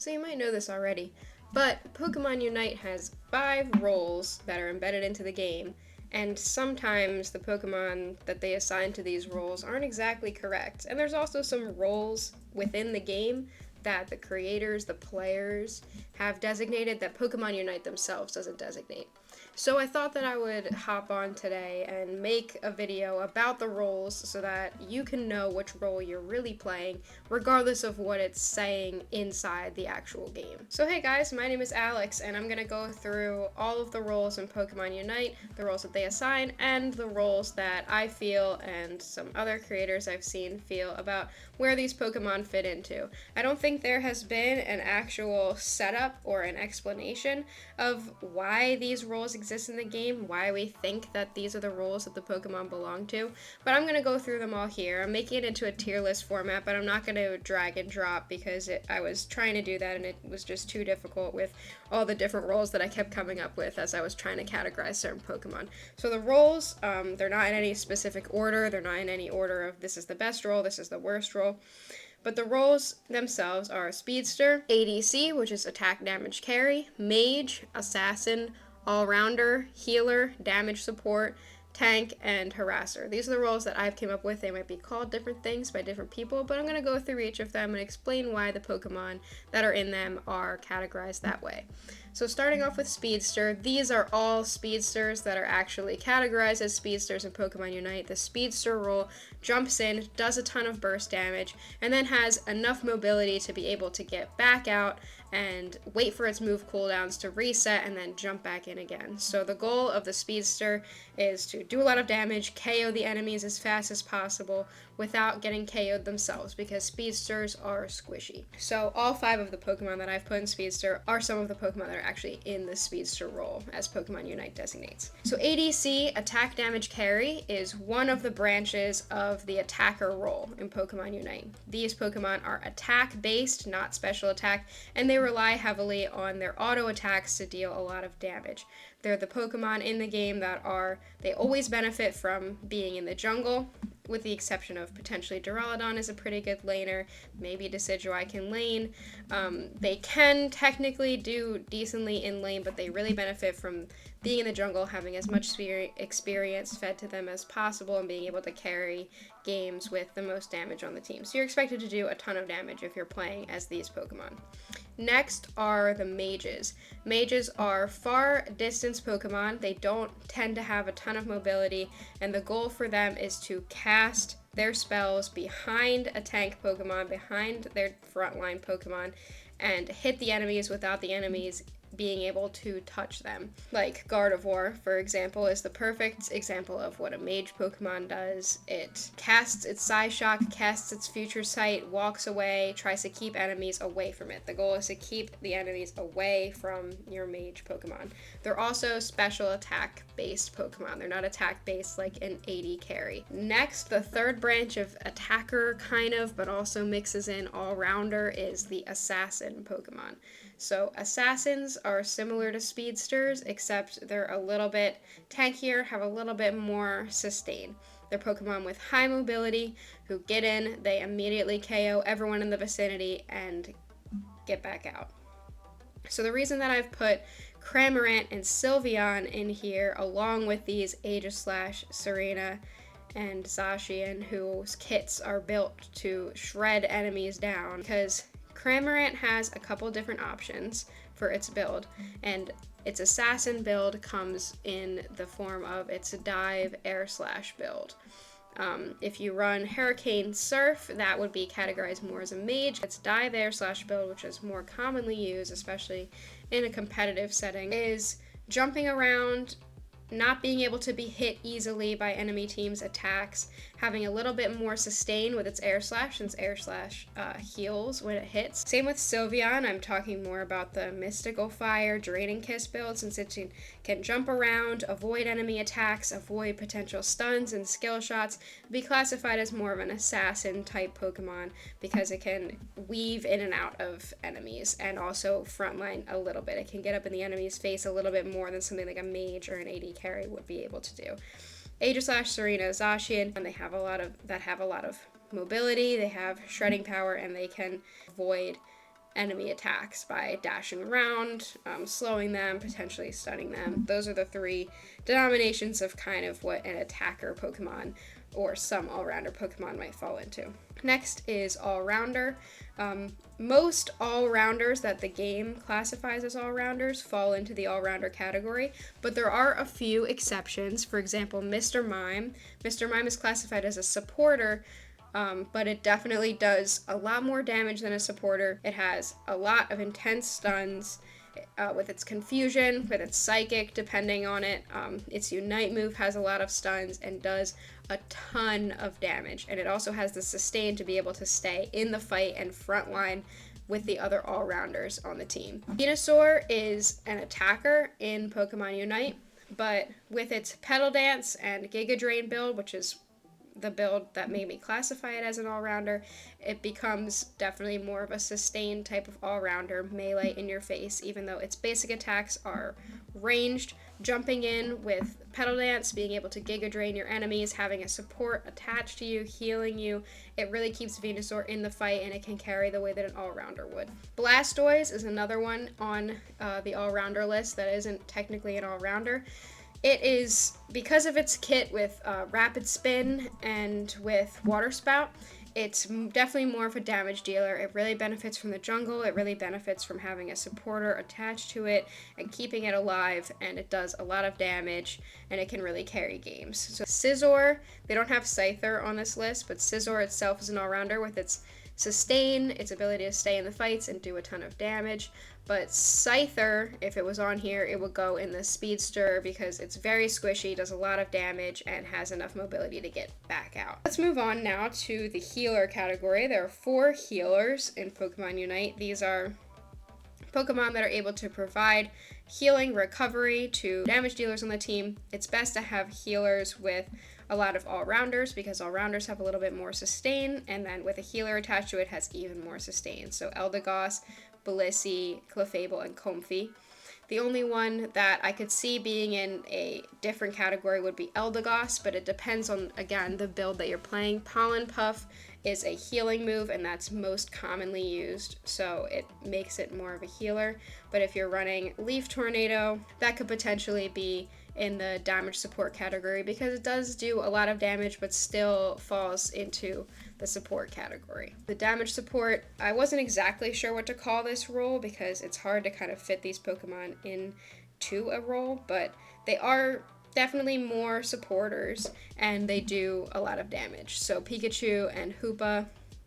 So you might know this already, but Pokemon Unite has 5 roles that are embedded into the game, and sometimes the Pokemon that they assign to these roles aren't exactly correct. And there's also some roles within the game that the creators, the players, have designated that Pokemon Unite themselves doesn't designate. So I thought that I would hop on today and make a video about the roles so that you can know which role you're really playing, regardless of what it's saying inside the actual game. So hey guys, my name is Alex, and I'm going to go through all of the roles in Pokemon Unite, the roles that they assign, and the roles that I feel and some other creators I've seen feel about where these Pokemon fit into. I don't think there has been an actual setup or an explanation of why these roles exist in the game, why we think that these are the roles that the Pokemon belong to, but I'm going to go through them all here. I'm making it into a tier list format, but I'm not going to drag and drop because I was trying to do that and it was just too difficult with all the different roles that I kept coming up with as I was trying to categorize certain Pokemon. So the roles, they're not in any specific order, they're not in any order of this is the best role, this is the worst role. But the roles themselves are Speedster, ADC, which is attack, damage, carry, Mage, Assassin, All-Rounder, Healer, Damage Support, Tank, and Harasser. These are the roles that I've came up with. They might be called different things by different people, but I'm going to go through each of them and explain why the Pokemon that are in them are categorized that way. So starting off with Speedster, these are all Speedsters that are actually categorized as Speedsters in Pokemon Unite. The Speedster role jumps in, does a ton of burst damage, and then has enough mobility to be able to get back out and wait for its move cooldowns to reset and then jump back in again. So the goal of the Speedster is to do a lot of damage, KO the enemies as fast as possible without getting KO'd themselves, because Speedsters are squishy. So all 5 of the Pokemon that I've put in Speedster are some of the Pokemon that are actually in the Speedster role, as Pokemon Unite designates. So ADC, Attack Damage Carry, is one of the branches of the attacker role in Pokemon Unite. These Pokemon are attack based, not special attack, and they rely heavily on their auto attacks to deal a lot of damage. They're the Pokemon in the game that they always benefit from being in the jungle, with the exception of potentially Duraludon is a pretty good laner, maybe Decidueye can lane. They can technically do decently in lane, but they really benefit from being in the jungle, having as much experience fed to them as possible, and being able to carry games with the most damage on the team. So you're expected to do a ton of damage if you're playing as these Pokemon. Next are the Mages. Mages are far distance Pokemon. They don't tend to have a ton of mobility, and the goal for them is to cast their spells behind a tank Pokemon, behind their frontline Pokemon, and hit the enemies without the enemies being able to touch them. Like Gardevoir, for example, is the perfect example of what a mage Pokemon does. It casts its Psyshock, casts its Future Sight, walks away, tries to keep enemies away from it. The goal is to keep the enemies away from your mage Pokemon. They're also special attack based Pokemon. They're not attack based like an AD carry. Next, the third branch of attacker kind of, but also mixes in all-rounder, is the assassin Pokemon. So assassins are similar to speedsters, except they're a little bit tankier, have a little bit more sustain. They're Pokemon with high mobility who get in, they immediately KO everyone in the vicinity and get back out. So the reason that I've put Cramorant and Sylveon in here, along with these Aegislash, Serena, and Zacian, whose kits are built to shred enemies down, because Cramorant has a couple different options for its build, and its assassin build comes in the form of its dive air slash build. If you run Hurricane Surf, that would be categorized more as a mage. Its dive air slash build, which is more commonly used, especially in a competitive setting, is jumping around, not being able to be hit easily by enemy teams' attacks, having a little bit more sustain with its air slash, since air slash heals when it hits. Same with Sylveon. I'm talking more about the Mystical Fire, Draining Kiss build, since it can jump around, avoid enemy attacks, avoid potential stuns and skill shots, be classified as more of an assassin type Pokemon because it can weave in and out of enemies and also frontline a little bit. It can get up in the enemy's face a little bit more than something like a mage or an AD carry would be able to do. Aegislash, Serena, Zacian, and they have a lot of mobility, they have shredding power, and they can avoid enemy attacks by dashing around, slowing them, potentially stunning them. Those are the three denominations of kind of what an attacker Pokemon or some all-rounder Pokemon might fall into. Next is all-rounder. Most all-rounders that the game classifies as all-rounders fall into the all-rounder category, but there are a few exceptions. For example, Mr. Mime. Mr. Mime is classified as a supporter, but it definitely does a lot more damage than a supporter. It has a lot of intense stuns with its confusion, with its psychic, depending on it. Its Unite move has a lot of stuns and does a ton of damage. And it also has the sustain to be able to stay in the fight and frontline with the other all-rounders on the team. Venusaur is an attacker in Pokemon Unite, but with its Petal Dance and Giga Drain build, which is the build that made me classify it as an all-rounder, it becomes definitely more of a sustained type of all-rounder, melee in your face, even though its basic attacks are ranged, jumping in with Petal Dance, being able to Giga Drain your enemies, having a support attached to you, healing you. It really keeps Venusaur in the fight, and it can carry the way that an all-rounder would. Blastoise is another one on the all-rounder list that isn't technically an all-rounder. It is, because of its kit with Rapid Spin and with Water Spout, it's definitely more of a damage dealer. It really benefits from the jungle. It really benefits from having a supporter attached to it and keeping it alive, and it does a lot of damage, and it can really carry games. So Scizor, they don't have Scyther on this list, but Scizor itself is an all-rounder with its sustain, its ability to stay in the fights and do a ton of damage. But Scyther, if it was on here, it would go in the Speedster because it's very squishy, does a lot of damage, and has enough mobility to get back out. Let's move on now to the healer category. There are 4 healers in Pokemon Unite. These are Pokemon that are able to provide healing, recovery to damage dealers on the team. It's best to have healers with a lot of all-rounders because all-rounders have a little bit more sustain, and then with a healer attached to it has even more sustain. So Eldegoss, Blissey, Clefable, and Comfey. The only one that I could see being in a different category would be Eldegoss, but it depends on, again, the build that you're playing. Pollen Puff is a healing move, and that's most commonly used, so it makes it more of a healer. But if you're running Leaf Tornado, that could potentially be in the damage support category because it does do a lot of damage but still falls into the support category. The damage support, I wasn't exactly sure what to call this role because it's hard to kind of fit these Pokemon into a role, but they are definitely more supporters and they do a lot of damage. So Pikachu and Hoopa.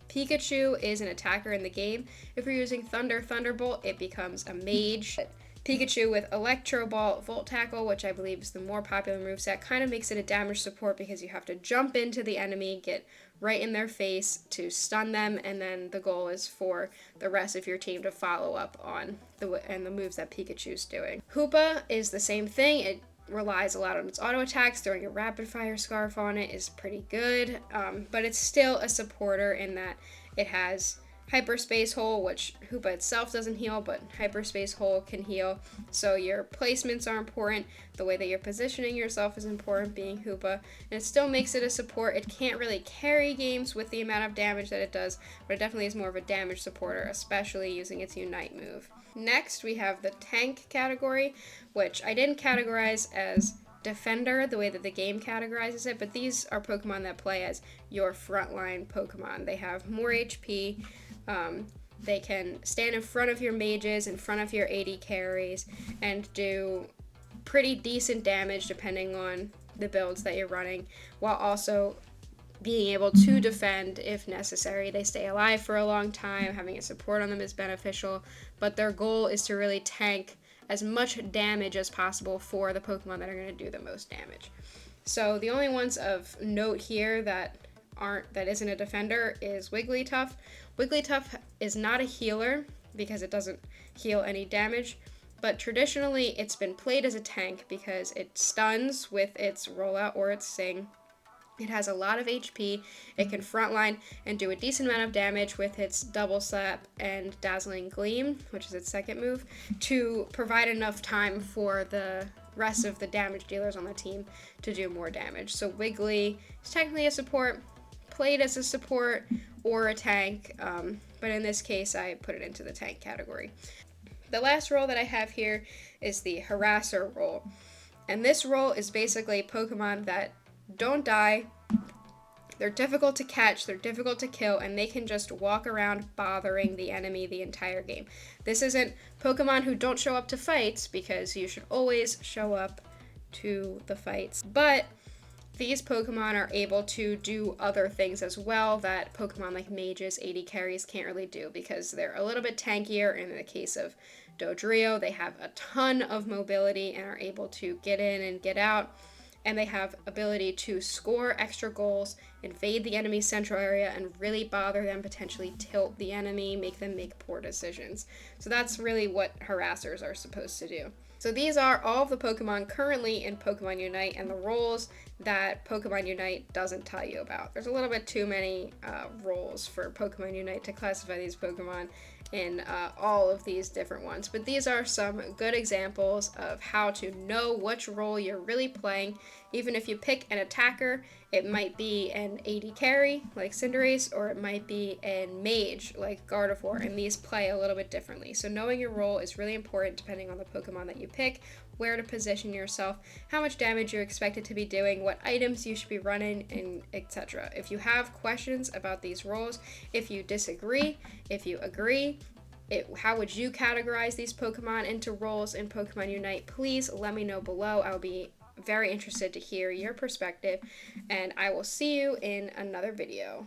Pikachu is an attacker in the game. If you're using Thunderbolt, it becomes a mage. Pikachu with Electro Ball, Volt Tackle, which I believe is the more popular moveset, kind of makes it a damage support because you have to jump into the enemy, get right in their face to stun them, and then the goal is for the rest of your team to follow up on the moves that Pikachu's doing. Hoopa is the same thing. It relies a lot on its auto attacks. Throwing a rapid fire scarf on it is pretty good, but it's still a supporter in that it has Hyperspace Hole, which Hoopa itself doesn't heal, but Hyperspace Hole can heal. So your placements are important. The way that you're positioning yourself is important, being Hoopa. And it still makes it a support. It can't really carry games with the amount of damage that it does, but it definitely is more of a damage supporter, especially using its Unite move. Next, we have the Tank category, which I didn't categorize as Defender the way that the game categorizes it, but these are Pokemon that play as your frontline Pokemon. They have more HP. They can stand in front of your mages, in front of your AD carries, and do pretty decent damage depending on the builds that you're running, while also being able to defend if necessary. They stay alive for a long time. Having a support on them is beneficial, but their goal is to really tank as much damage as possible for the Pokemon that are going to do the most damage. So the only ones of note here that isn't a defender is Wigglytuff. Wigglytuff is not a healer because it doesn't heal any damage, but traditionally it's been played as a tank because it stuns with its rollout or its sing. It has a lot of HP, it can frontline and do a decent amount of damage with its Double Slap and Dazzling Gleam, which is its second move, to provide enough time for the rest of the damage dealers on the team to do more damage. So Wiggly is technically a support, played as a support or a tank, but in this case I put it into the tank category. The last role that I have here is the Harasser role. And this role is basically Pokemon that don't die, they're difficult to catch, they're difficult to kill, and they can just walk around bothering the enemy the entire game. This isn't Pokemon who don't show up to fights, because you should always show up to the fights. But these Pokemon are able to do other things as well that Pokemon like mages, AD carries can't really do, because they're a little bit tankier. In the case of Dodrio, they have a ton of mobility and are able to get in and get out. And they have ability to score extra goals, invade the enemy's central area, and really bother them, potentially tilt the enemy, make them make poor decisions. So that's really what harassers are supposed to do. So these are all of the Pokemon currently in Pokemon Unite and the roles that Pokemon Unite doesn't tell you about. There's a little bit too many roles for Pokemon Unite to classify these Pokemon in all of these different ones. But these are some good examples of how to know which role you're really playing. Even if you pick an attacker, it might be an AD carry like Cinderace, or it might be a mage like Gardevoir, and these play a little bit differently. So knowing your role is really important depending on the Pokemon that you pick, where to position yourself, how much damage you're expected to be doing, what items you should be running, and etc. If you have questions about these roles, if you disagree, if you agree, how would you categorize these Pokemon into roles in Pokemon Unite, please let me know below. I'll be very interested to hear your perspective, and I will see you in another video.